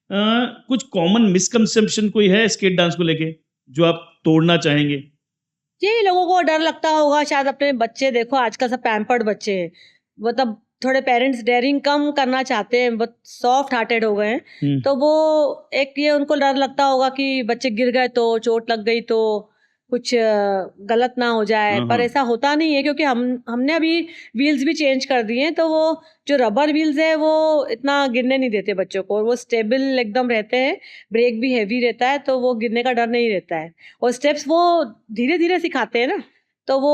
कुछ common misconception कोई है स्केट डांस को लेके जो आप तोड़ना चाहेंगे? जी, लोगों को डर लगता होगा शायद अपने बच्चे, देखो आजकल सब पैम्पर्ड बच्चे हैं, मतलब थोड़े पेरेंट्स डेयरिंग कम करना चाहते हैं, बहुत सॉफ्ट हार्टेड हो गए हैं, हम्म। तो वो एक ये उनको डर लगता होगा कि बच्चे गिर गए तो, चोट लग गई तो कुछ गलत ना हो जाए, हाँ पर हाँ। ऐसा होता नहीं है क्योंकि हमने अभी व्हील्स भी चेंज कर दिए हैं, तो वो जो रबर व्हील्स है वो इतना गिरने नहीं देते बच्चों को, और वो स्टेबल एकदम रहते हैं, ब्रेक भी हैवी रहता है, तो वो गिरने का डर नहीं रहता है। और स्टेप्स वो धीरे-धीरे सिखाते हैं ना, तो वो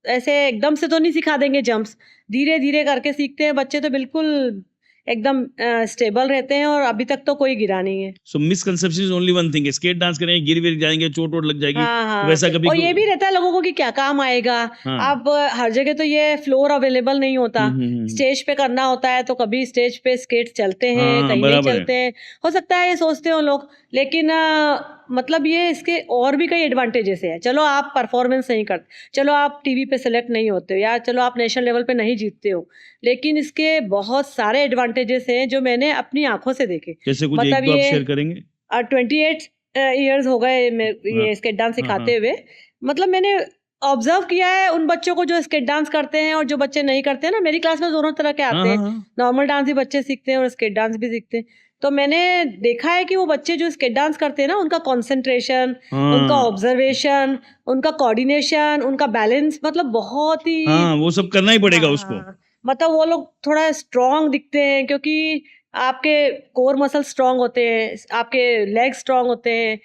ऐसे एकदम से तो नहीं सिखा देंगे जंप्स, धीरे-धीरे करके सीखते हैं बच्चे, तो बिल्कुल एकदम स्टेबल रहते हैं और अभी तक तो कोई गिरा नहीं है। So misconception is only one thing, skate dance करेंगे गिर विर जाएंगे चोट वोट लग जाएगी, हाँ, तो हाँ। वैसा कभी और ये भी रहता है लोगों को कि क्या काम आएगा। हाँ। अब हर जगह तो ये फ्लोर अवेलेबल नहीं होता। हम्म। स्टेज पे करना होता है तो कभी स्टेज पे स्केट्स चलते हैं, हाँ कहीं नहीं बराबर है। चलते हैं। हो सकता है ये सोचते हो लोग, लेकिन मतलब ये इसके और भी कई एडवांटेजेस हैं। चलो आप परफॉर्मेंस नहीं करते, चलो आप टीवी पे सेलेक्ट नहीं होते हो, या चलो आप नेशनल लेवल पे नहीं जीतते हो, लेकिन इसके बहुत सारे एडवांटेजेस हैं जो मैंने अपनी आँखों से देखे। जैसे कुछ एक मतलब दो आप ये शेयर करेंगे? 28 ईयर्स हो गए हाँ ये स्केट डांस हाँ सिखाते हाँ। हुए। मतलब मैंने ऑब्जर्व किया है उन बच्चों को जो स्केट डांस करते हैं और जो बच्चे नहीं करते हैं ना, मेरी क्लास में दोनों तरह के हाँ आते हाँ हैं। हाँ। नॉर्मल डांस भी बच्चे सीखते हैं और स्केट डांस भी सीखते हैं। तो मैंने देखा है कि वो बच्चे जो स्केट डांस करते हैं ना, उनका कंसंट्रेशन, उनका हाँ ऑब्जर्वेशन, उनका कोऑर्डिनेशन, उनका बैलेंस, मतलब बहुत ही हाँ, वो सब करना ही हाँ, पड़ेगा उसको। हाँ। मतलब वो लोग थोड़ा स्ट्रॉन्ग दिखते हैं क्योंकि आपके कोर मसल स्ट्रॉन्ग होते हैं, आपके लेग स्ट्रॉन्ग होते हैं।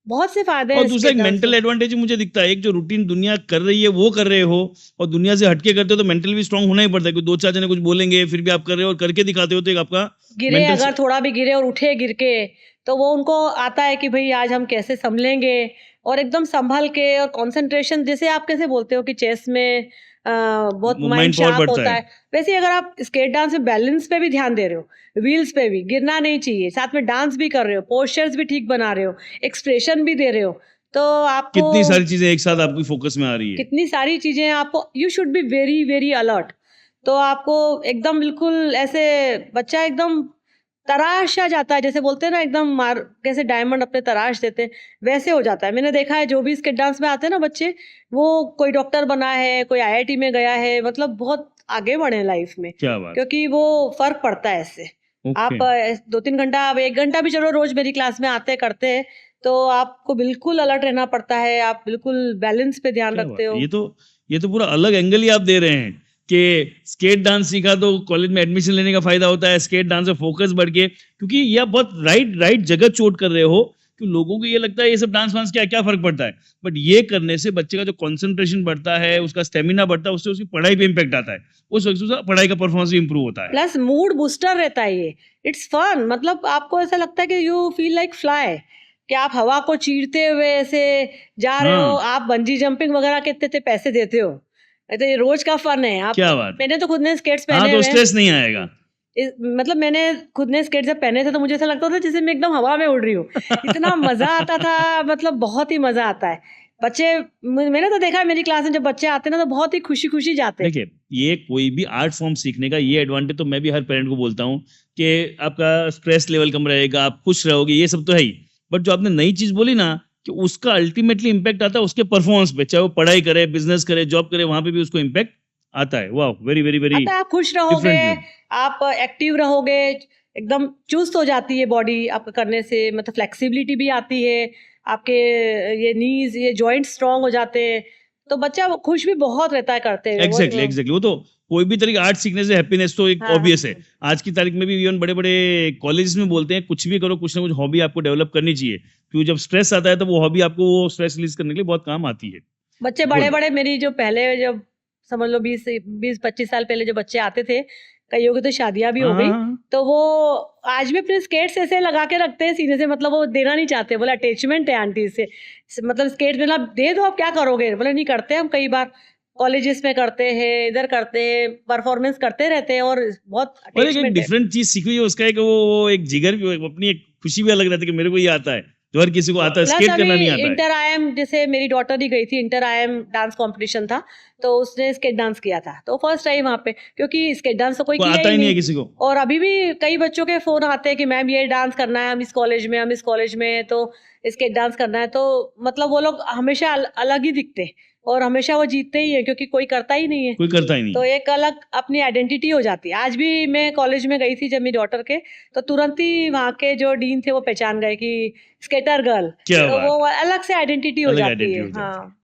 बहुत से फायदे और हैं दूसरा स्केट एक डांस मेंटल से। एडवांटेज मुझे दिखता है, एक जो रूटीन दुनिया कर रही है वो कर रहे हो, और दुनिया से हटके करते हो तो मेंटली भी स्ट्रांग होना ही पड़ता है, क्योंकि दो चार जने कुछ बोलेंगे फिर भी आप कर रहे हो और करके दिखाते हो, तो एक आपका गिरे मेंटल। अगर थोड़ा भी गिरे और उठे गिर के, तो वो उनको आता है कि भई आज हम कैसे सँभलेंगे, और एकदम सँभल के और कंसंट्रेशन, जैसे आप कैसे बोलते हो कि चेस में बहुत माइंड माइंड पावर शार्प बढ़ता होता है। है, वैसे ही अगर आप स्केट डांस में बैलेंस पे भी ध्यान दे रहे हो, व्हील्स पे भी गिरना नहीं चाहिए, साथ में डांस भी कर रहे हो, पोस्चर्स भी ठीक बना रहे हो, एक्सप्रेशन भी दे रहे हो, तो आपको कितनी सारी चीजें एक साथ आपकी फोकस में आ रही है। कितनी सारी चीज़ें आपको, you should be very, very alert. तो आपको एकदम बिल्कुल ऐसे बच्चा एकदम तराशा जाता है, जैसे बोलते हैं ना एकदम मार कैसे डायमंड अपने तराश देते हैं, वैसे हो जाता है। मैंने देखा है जो भी स्किट डांस में आते हैं ना बच्चे, वो कोई डॉक्टर बना है, कोई आईआईटी में गया है, मतलब बहुत आगे बढ़े हैं लाइफ में, क्या बात। क्योंकि वो फ़र्क पड़ता है इससे। ओके। आप 2-3 घंटा, अब 1 घंटा भी चलो रोज़ मेरी क्लास में आते करते हैं, तो आपको बिल्कुल अलर्ट रहना पड़ता है, आप बिल्कुल बैलेंस पे ध्यान क्या रखते बात है, हो। ये तो पूरा अलग एंगल ही आप दे रहे हैं कि स्केट डांस सीखा तो कॉलेज में एडमिशन लेने का फायदा होता है, स्केट डांस में फोकस बढ़ के, क्योंकि ये आप बहुत राइट राइट जगह चोट कर रहे हो कि लोगों को ये लगता है ये सब डांस वांस क्या क्या फर्क पड़ता है, बट ये करने से बच्चे का जो कंसंट्रेशन बढ़ता है, उसका स्टेमिना बढ़ता है, उससे उसकी पढ़ाई पे इम्पैक्ट आता है, उस वक्त उसका पढ़ाई का परफॉर्मेंस भी इंप्रूव होता है। प्लस मूड बूस्टर रहता है ये। इट्स फन, मतलब आपको ऐसा लगता है कि यू फील लाइक फ्लाई, कि आप हवा को चीरते हुए ऐसे जा रहे हो, हाँ। आप बंजी जंपिंग वगैरह के इतने-इतने पैसे देते हो। तो ये रोज़ का फन है। आप क्या बात है। मैंने तो खुद ने स्केट्स हाँ, पहने तो हुए हैं। स्ट्रेस नहीं आएगा। मतलब मैंने खुद ने स्केट जब पहने थे तो मुझे ऐसा लगता था जैसे मैं एकदम हवा में उड़ रही हूँ। इतना मज़ा आता था, मतलब बहुत ही मज़ा आता है। बच्चे मैंने तो देखा है मेरी क्लास में जब बच्चे आते हैं ना, तो बहुत ही खुशी-खुशी जाते हैं। देखिए, ये कोई भी आर्ट फॉर्म सीखने का ये एडवांटेज तो मैं भी हर पेरेंट को बोलता हूँ कि आपका स्ट्रेस लेवल कम रहेगा, आप खुश रहोगे, ये सब तो है ही। बट जो आपने नई चीज़ बोली ना कि उसका अल्टीमेटली इम्पैक्ट आता है उसके परफॉर्मेंस पे, चाहे वो पढ़ाई करे, बिज़नेस करे, जॉब करे, वहाँ पे भी उसको इम्पैक्ट आता है। वाह! वेरी, वेरी, वेरी अतः आप खुश रहोगे, डिफरेंट व्यू। आप एक्टिव रहोगे, एकदम चुस्त हो जाती है बॉडी आपका करने से, मतलब फ्लेक्सिबिलिटी भी आती है, आपके ये नीज़, ये जॉइंट्स स्ट्रॉन्ग हो जाते हैं, तो बच्चा वो खुश भी बहुत रहता है करते हुए। एग्जैक्टली एग्जैक्टली, वो तो कोई भी तरीके आर्ट सीखने से हैप्पीनेस तो एक हाँ, हाँ। ऑब्वियस है। आज की तारीख में भी इवन बड़े-बड़े कॉलेजेस में बोलते हैं कुछ भी करो, कुछ ना कुछ हॉबी आपको डेवलप करनी चाहिए। क्योंकि जब स्ट्रेस आता है तो वो हॉबी आपको वो स्ट्रेस रिलीज़ करने के लिए बहुत काम आती है। बच्चे गुड। बड़े-बड़े, मेरी जो पहले जब समझ लो 20-25 साल पहले जो बच्चे आते थे, कईयों की तो शादियाँ भी हाँ, हो हाँ, गई, हाँ। तो वो आज भी अपने स्केट्स ऐसे लगा के रखते हैं सीने से, मतलब वो देना नहीं चाहते, बोले अटैचमेंट है आंटी से। मतलब स्केट्स मतलब दे दो, आप क्या करोगे? बोले नहीं, करते हैं हम कई बार, कॉलेजेस में करते हैं, इधर करते हैं, परफॉर्मेंस करते रहते हैं और बहुत और एक अटैचमेंट है। डिफरेंट चीज़ सीखी हुई है उसका, एक वो एक जिगर भी, अपनी एक खुशी भी अलग रहती है कि मेरे को ये आता है, जो हर किसी को आता है, प्लस स्केट अभी करना नहीं आता है। इंटर आईएम, जैसे मेरी डॉटर ही गई थी, इंटर आईएम डांस कंपटीशन था, तो उसने स्केट डांस किया था, तो फर्स्ट टाइम वहाँ पे, क्योंकि स्केट डांस तो कोई वो किया आता ही ही नहीं है नहीं। किसी को। और अभी भी कई बच्चों के फोन आते हैं कि मैम ये डांस करना है, हम इस कॉलेज में, हम इस कॉलेज में हैं, तो स्केट डांस करना है। तो मतलब वो लोग हमेशा अलग ही दिखते हैं और हमेशा वो जीतते ही है, क्योंकि कोई करता ही नहीं है। कोई करता ही नहीं। तो एक अलग अपनी आइडेंटिटी हो जाती है। आज भी मैं कॉलेज में गई थी जब मेरी डॉटर के, तो तुरंत ही वहाँ के जो डीन थे वो पहचान गए कि स्केटर गर्ल, क्या तो बात वो है। अलग से आइडेंटिटी हो अलग जाती आइडेंटिटी है। हो जाती है। हाँ।